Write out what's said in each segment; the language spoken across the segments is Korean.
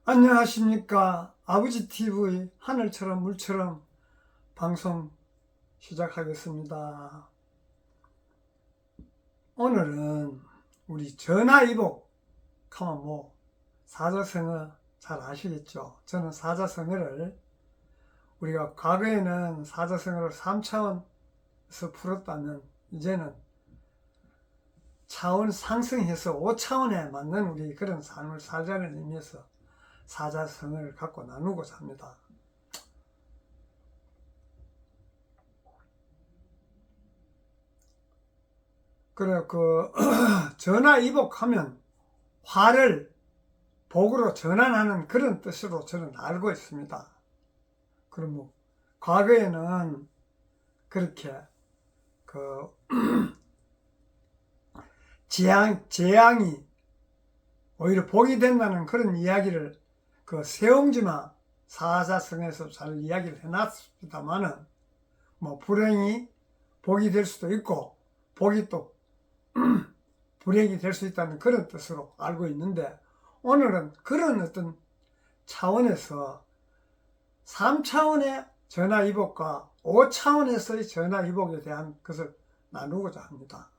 안녕하십니까. 아버지 TV 하늘처럼 물처럼 방송 시작하겠습니다. 오늘은 우리 전화위복 하면 사자성어 잘 아시겠죠? 저는 사자성어를 우리가 과거에는 사자성어를 3차원에서 풀었다면 이제는 차원 상승해서 5차원에 맞는 우리 그런 삶을 살자는 의미에서 사자성어를 갖고 나누고자 합니다. 그래, 전화위복하면 화를 복으로 전환하는 그런 뜻으로 저는 알고 있습니다. 그럼 과거에는 그렇게 재앙이 오히려 복이 된다는 그런 이야기를 세옹지마 사자성에서 잘 이야기를 해놨습니다만은 불행이 복이 될 수도 있고 복이 또 불행이 될 수 있다는 그런 뜻으로 알고 있는데, 오늘은 그런 어떤 차원에서 3차원의 전화위복과 5차원에서의 전화위복에 대한 것을 나누고자 합니다.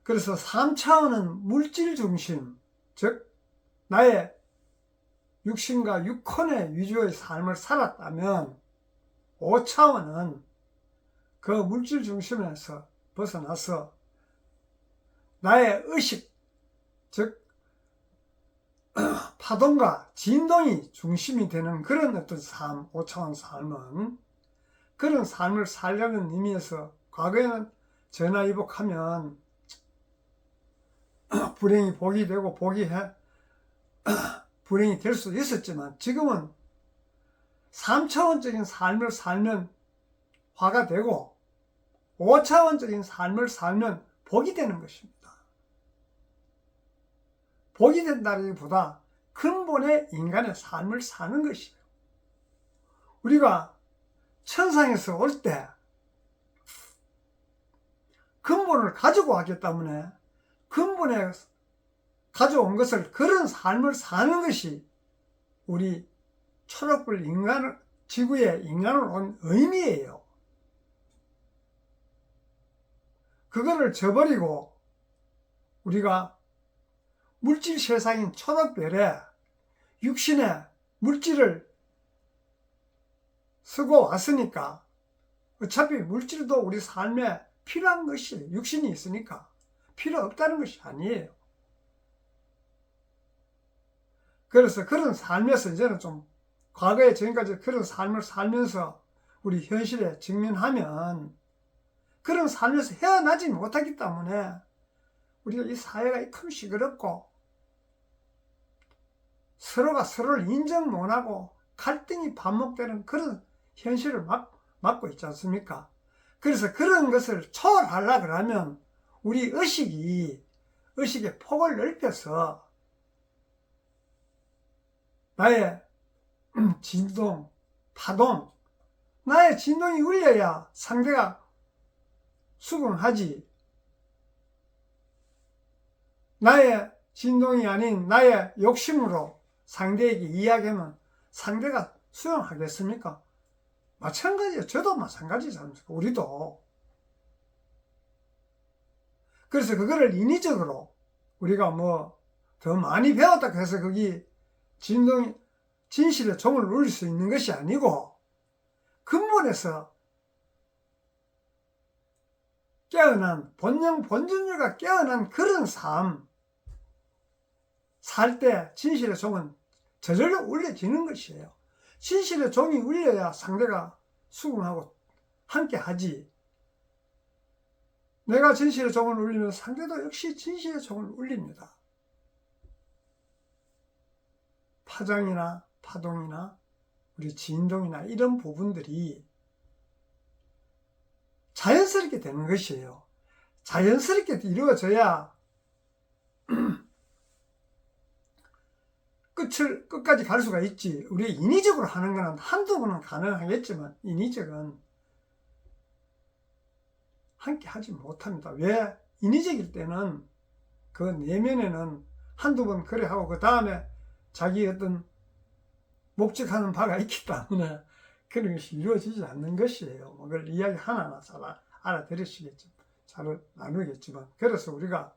그래서 3차원은 물질 중심, 즉 나의 육신과 육혼의 위주의 삶을 살았다면 5차원은 그 물질 중심에서 벗어나서 나의 의식, 즉 파동과 진동이 중심이 되는 그런 어떤 삶, 5차원 삶은 그런 삶을 살려는 의미에서 과거에는 전화위복하면 불행이 복이 되고 불행이 될 수도 있었지만 지금은 3차원적인 삶을 살면 화가 되고 5차원적인 삶을 살면 복이 되는 것입니다. 복이 된다기보다 근본의 인간의 삶을 사는 것이에요. 우리가 천상에서 올 때 근본을 가지고 왔기 때문에 근본에 가져온 것을 그런 삶을 사는 것이 우리 초록불 지구에 인간을 온 의미예요. 그거를 저버리고 우리가 물질 세상인 초록별에 육신의 물질을 쓰고 왔으니까 어차피 물질도 우리 삶에 필요한 것이에요. 육신이 있으니까 필요 없다는 것이 아니에요. 그래서 그런 삶에서 이제는 좀 과거에 지금까지 그런 삶을 살면서 우리 현실에 직면하면 그런 삶에서 헤어나지 못하기 때문에 우리가 이 사회가 큰 시끄럽고 서로가 서로를 인정 못하고 갈등이 반복되는 그런 현실을 맞고 있지 않습니까? 그래서 그런 것을 초월하려고 하면 우리 의식의 폭을 넓혀서 나의 진동, 파동, 나의 진동이 울려야 상대가 수긍하지. 나의 진동이 아닌 나의 욕심으로 상대에게 이야기하면 상대가 수용하겠습니까? 마찬가지예요. 저도 마찬가지지 않습니까? 우리도. 그래서 그거를 인위적으로 우리가 더 많이 배웠다 해서 거기 진실의 종을 울릴 수 있는 것이 아니고 근본에서 깨어난 본전류가 깨어난 그런 삶 살 때 진실의 종은 저절로 울려지는 것이에요. 진실의 종이 울려야 상대가 수긍하고 함께 하지. 내가 진실의 종을 울리면 상대도 역시 진실의 종을 울립니다. 파장이나 파동이나 우리 진동이나 이런 부분들이 자연스럽게 되는 것이에요. 자연스럽게 이루어져야 끝까지 갈 수가 있지. 우리 인위적으로 하는 거는 한두 번은 가능하겠지만 인위적은 함께 하지 못합니다. 왜? 인위적일 때는 그 내면에는 한두 번 그래 하고 그 다음에 자기 어떤 목적하는 바가 있기 때문에 그런 것이 이루어지지 않는 것이에요. 그걸 이야기 하나하나 잘 알아들으시겠죠. 잘 나누겠지만. 그래서 우리가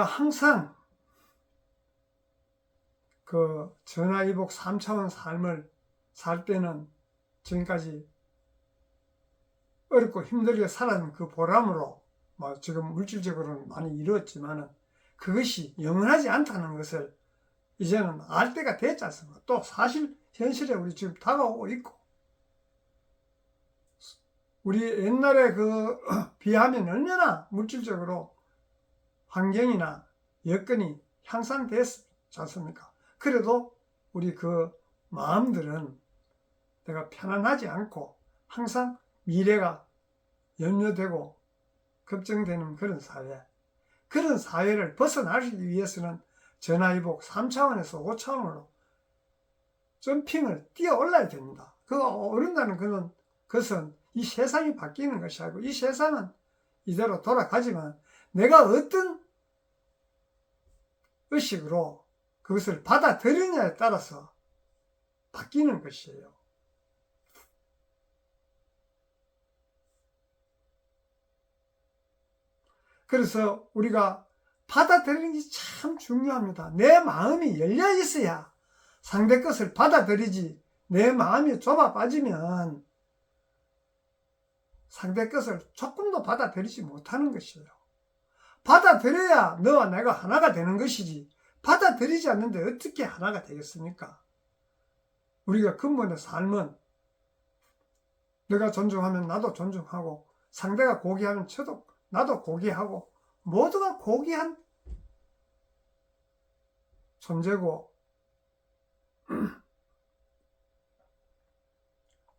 항상 그 전화위복 3차원 삶을 살 때는 지금까지 어렵고 힘들게 살아온 그 보람으로 뭐 지금 물질적으로는 많이 이루었지만은 그것이 영원하지 않다는 것을 이제는 알 때가 됐지 않습니까? 또 사실 현실에 우리 지금 다가오고 있고, 우리 옛날에 비하면 얼마나 물질적으로 환경이나 여건이 향상됐지 않습니까? 그래도 우리 그 마음들은 내가 편안하지 않고 항상 미래가 염려되고 걱정되는 그런 사회를 벗어나기 위해서는 전화위복 3차원에서 5차원으로 점핑을 뛰어 올라야 됩니다. 그거 오른다는 것은 이 세상이 바뀌는 것이 아니고 이 세상은 이대로 돌아가지만 내가 어떤 의식으로 그것을 받아들이냐에 따라서 바뀌는 것이에요. 그래서 우리가 받아들이는 게 참 중요합니다. 내 마음이 열려 있어야 상대 것을 받아들이지, 내 마음이 좁아 빠지면 상대 것을 조금도 받아들이지 못하는 것이에요. 받아들여야 너와 내가 하나가 되는 것이지, 받아들이지 않는데 어떻게 하나가 되겠습니까? 우리가 근본의 삶은 내가 존중하면 나도 존중하고, 상대가 고귀하면 나도 고귀하고, 모두가 고귀한 존재고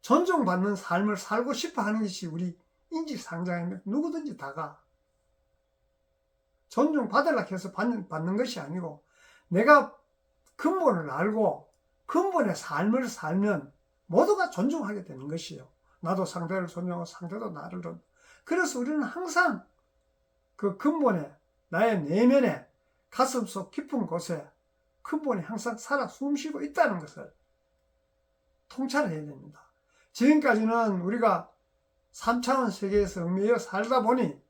존중받는 삶을 살고 싶어 하는 것이 우리 인지상정입니다. 누구든지 다가 존중받으려고 해서 받는 것이 아니고, 내가 근본을 알고 근본의 삶을 살면 모두가 존중하게 되는 것이에요. 나도 상대를 존중하고 상대도 나를 존중하고. 그래서 우리는 항상 그 근본에, 나의 내면에, 가슴속 깊은 곳에 근본이 항상 살아 숨쉬고 있다는 것을 통찰해야 됩니다. 지금까지는 우리가 3차원 세계에서 얽매여 살다 보니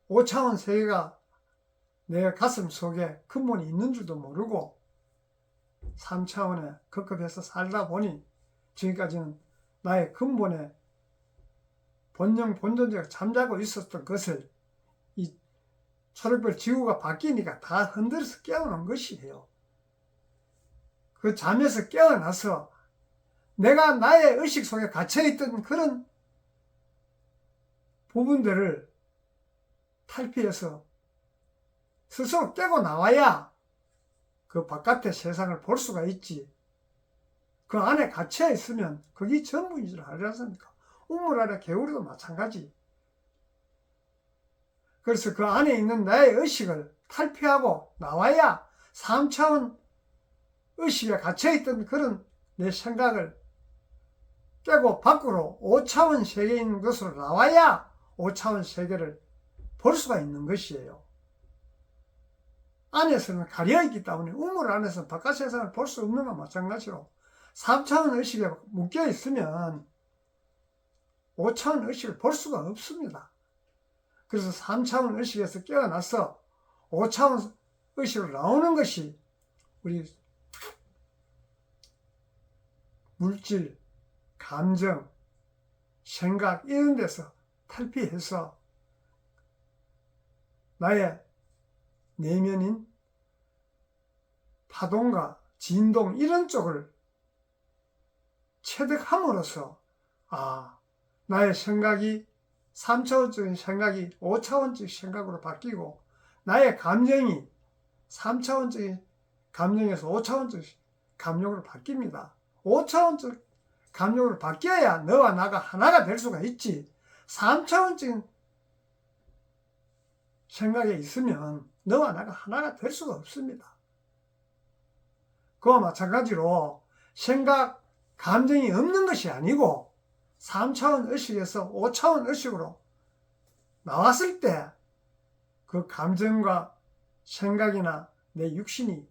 5차원 세계가 내 가슴 속에 근본이 있는 줄도 모르고 3차원에 급급해서 살다 보니 지금까지는 나의 근본에 본영 본존재가 잠자고 있었던 것을 이 초록별 지구가 바뀌니까 다 흔들어서 깨어난 것이에요. 그 잠에서 깨어나서 내가 나의 의식 속에 갇혀있던 그런 부분들을 탈피해서 스스로 깨고 나와야 그 바깥의 세상을 볼 수가 있지. 그 안에 갇혀 있으면 그게 전부인 줄 알지 않습니까? 우물 아래 개구리도 마찬가지. 그래서 그 안에 있는 나의 의식을 탈피하고 나와야 3차원 의식에 갇혀있던 그런 내 생각을 깨고 밖으로 5차원 세계인 것으로 나와야 5차원 세계를 볼 수가 있는 것이에요. 안에서는 가려있기 때문에 우물 안에서는 바깥 세상을 볼 수 없는 것과 마찬가지로 3차원 의식에 묶여 있으면 5차원 의식을 볼 수가 없습니다. 그래서 3차원 의식에서 깨어나서 5차원 의식으로 나오는 것이 우리 물질, 감정, 생각 이런 데서 탈피해서 나의 내면인 파동과 진동 이런 쪽을 체득함으로써 나의 생각이 3차원적인 생각이 5차원적 생각으로 바뀌고 나의 감정이 3차원적인 감정에서 5차원적 감정으로 바뀝니다. 5차원적 감정으로 바뀌어야 너와 나가 하나가 될 수가 있지. 3차원적인 생각에 있으면 너와 나가 하나가 될 수가 없습니다. 그와 마찬가지로 생각, 감정이 없는 것이 아니고 3차원 의식에서 5차원 의식으로 나왔을 때 그 감정과 생각이나 내 육신이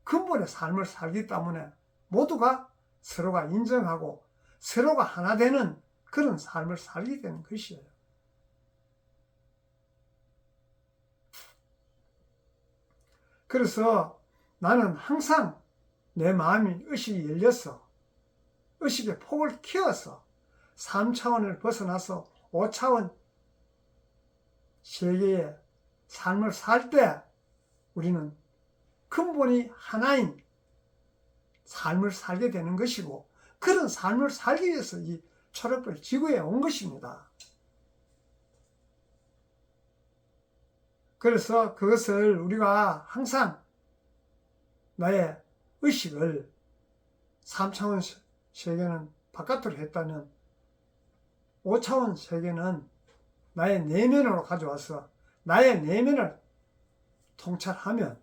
근본의 삶을 살기 때문에 모두가 서로가 인정하고 서로가 하나 되는 그런 삶을 살게 되는 것이에요. 그래서 나는 항상 내 마음이 의식이 열려서 의식의 폭을 키워서 3차원을 벗어나서 5차원 세계의 삶을 살 때 우리는 근본이 하나인 삶을 살게 되는 것이고, 그런 삶을 살기 위해서 이 초록별 지구에 온 것입니다. 그래서 그것을 우리가 항상 나의 의식을 3차원 세계는 바깥으로 했다면 5차원 세계는 나의 내면으로 가져와서 나의 내면을 통찰하면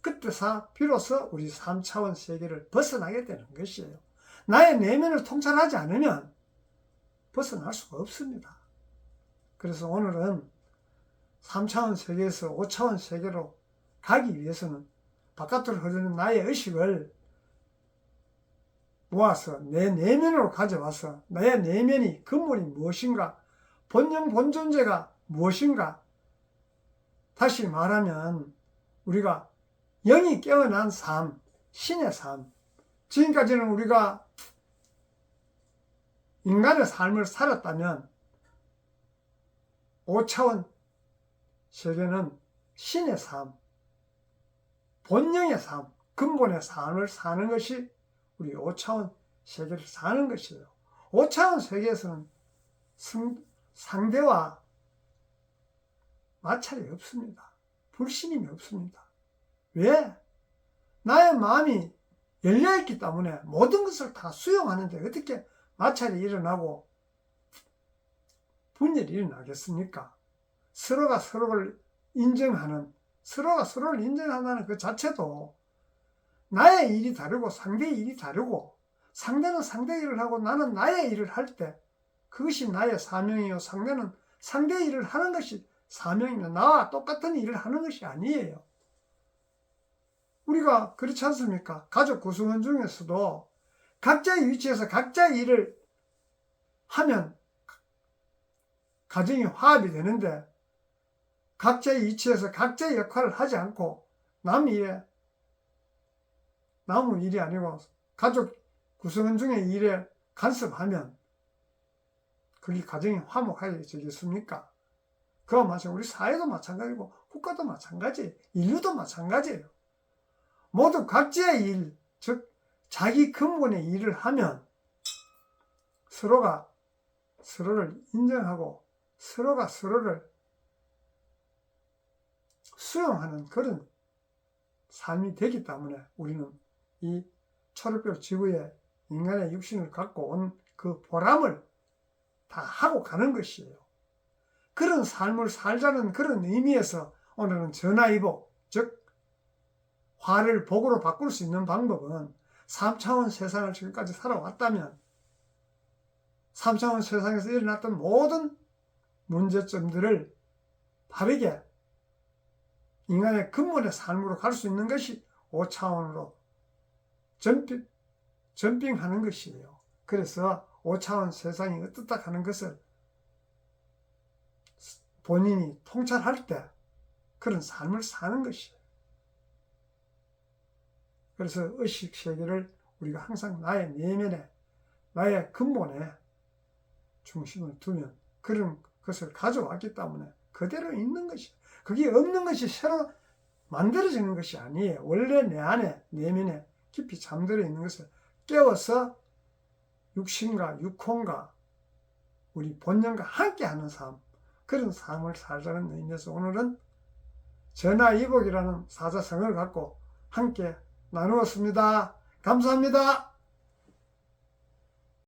그때서 비로소 우리 3차원 세계를 벗어나게 되는 것이에요. 나의 내면을 통찰하지 않으면 벗어날 수가 없습니다. 그래서 오늘은 3차원 세계에서 5차원 세계로 가기 위해서는 바깥으로 흐르는 나의 의식을 모아서 내 내면으로 가져와서 나의 내면이 근본이 무엇인가, 본영 본존재가 무엇인가, 다시 말하면 우리가 영이 깨어난 삶, 신의 삶, 지금까지는 우리가 인간의 삶을 살았다면 5차원 세계는 신의 삶, 본영의 삶, 근본의 삶을 사는 것이 우리 5차원 세계를 사는 것이에요. 5차원 세계에서는 상대와 마찰이 없습니다. 불신임이 없습니다. 왜? 나의 마음이 열려있기 때문에 모든 것을 다 수용하는데 어떻게 마찰이 일어나고 분열이 일어나겠습니까? 서로가 서로를 인정하는, 서로가 서로를 인정한다는 그 자체도 나의 일이 다르고 상대의 일이 다르고, 상대는 상대의 일을 하고 나는 나의 일을 할 때 그것이 나의 사명이요, 상대는 상대의 일을 하는 것이 사명이며 나와 똑같은 일을 하는 것이 아니에요. 우리가 그렇지 않습니까? 가족 구성원 중에서도 각자의 위치에서 각자의 일을 하면 가정이 화합이 되는데, 각자의 위치에서 각자의 역할을 하지 않고 남 일이 아니고 가족 구성원 중의 일에 간섭하면 그게 가정이 화목하겠습니까? 그와 마찬가지로 우리 사회도 마찬가지고 국가도 마찬가지예요. 인류도 마찬가지예요. 모두 각자의 일, 즉 자기 근본의 일을 하면 서로가 서로를 인정하고 서로가 서로를 수용하는 그런 삶이 되기 때문에 우리는 이 초록별 지구에 인간의 육신을 갖고 온 그 보람을 다 하고 가는 것이에요. 그런 삶을 살자는 그런 의미에서 오늘은 전화위복, 즉 화를 복으로 바꿀 수 있는 방법은 3차원 세상을 지금까지 살아왔다면 3차원 세상에서 일어났던 모든 문제점들을 바르게 인간의 근본의 삶으로 갈 수 있는 것이 5차원으로 점핑하는 것이에요. 그래서 5차원 세상이 어떻다 하는 것을 본인이 통찰할 때 그런 삶을 사는 것이에요. 그래서 의식 세계를 우리가 항상 나의 내면에, 나의 근본에 중심을 두면 그런 것을 가져왔기 때문에 그대로 있는 것이에요. 그게 없는 것이 새로 만들어지는 것이 아니에요. 원래 내 안에, 내면에 깊이 잠들어 있는 것을 깨워서 육신과 육혼과 우리 본연과 함께하는 삶, 그런 삶을 살자는 의미에서 오늘은 전화위복이라는 사자성어를 갖고 함께 나누었습니다. 감사합니다.